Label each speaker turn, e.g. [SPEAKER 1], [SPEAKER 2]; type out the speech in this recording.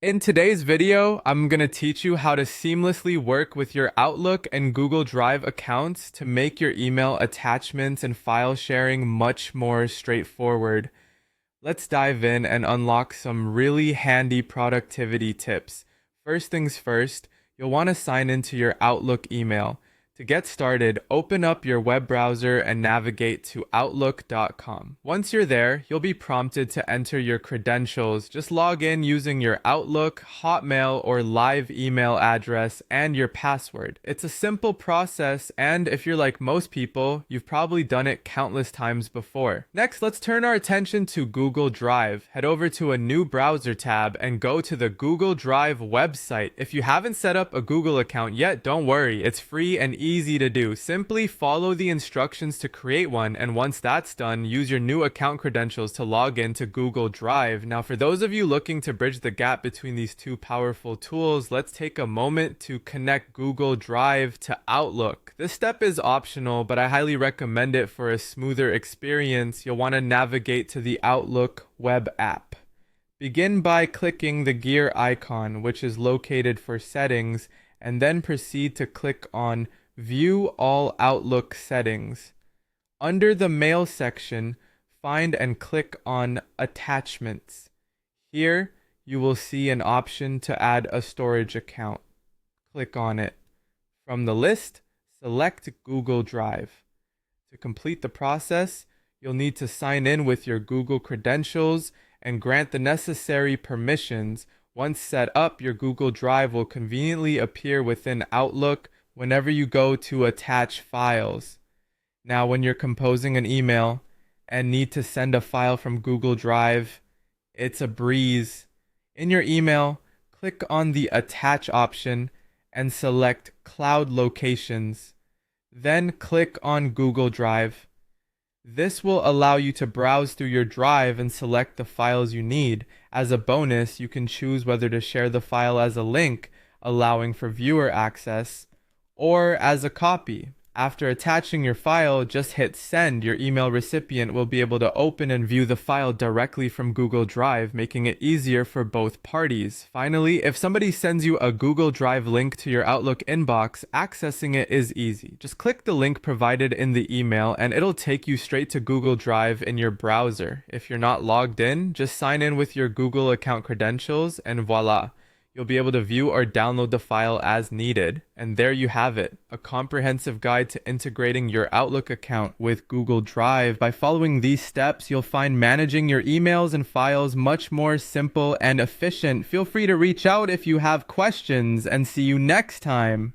[SPEAKER 1] In today's video, I'm going to teach you how to seamlessly work with your Outlook and Google Drive accounts to make your email attachments and file sharing much more straightforward. Let's dive in and unlock some really handy productivity tips. First things first, you'll want to sign into your Outlook email. To get started, open up your web browser and navigate to Outlook.com. Once you're there, you'll be prompted to enter your credentials. Just log in using your Outlook, Hotmail, or Live email address and your password. It's a simple process, and if you're like most people, you've probably done it countless times before. Next, let's turn our attention to Google Drive. Head over to a new browser tab and go to the Google Drive website. If you haven't set up a Google account yet, don't worry, it's free and easy to do. Simply follow the instructions to create one, and once that's done, use your new account credentials to log in to Google Drive. Now, for those of you looking to bridge the gap between these two powerful tools, let's take a moment to connect Google Drive to Outlook. This step is optional, but I highly recommend it for a smoother experience. You'll want to navigate to the Outlook web app. Begin by clicking the gear icon, which is located for settings, and then proceed to click on View all Outlook settings. Under the Mail section, find and click on Attachments. Here, you will see an option to add a storage account. Click on it. From the list, select Google Drive. To complete the process, you'll need to sign in with your Google credentials and grant the necessary permissions. Once set up, your Google Drive will conveniently appear within Outlook whenever you go to attach files. Now, when you're composing an email and need to send a file from Google Drive, it's a breeze. In your email, click on the Attach option and select Cloud Locations. Then click on Google Drive. This will allow you to browse through your drive and select the files you need. As a bonus, you can choose whether to share the file as a link, allowing for viewer access, or as a copy. After attaching your file, just hit send. Your email recipient will be able to open and view the file directly from Google Drive, making it easier for both parties. Finally, if somebody sends you a Google Drive link to your Outlook inbox, accessing it is easy. Just click the link provided in the email and it'll take you straight to Google Drive in your browser. If you're not logged in, just sign in with your Google account credentials and voila. You'll be able to view or download the file as needed. And there you have it, a comprehensive guide to integrating your Outlook account with Google Drive. By following these steps, you'll find managing your emails and files much more simple and efficient. Feel free to reach out if you have questions, and see you next time.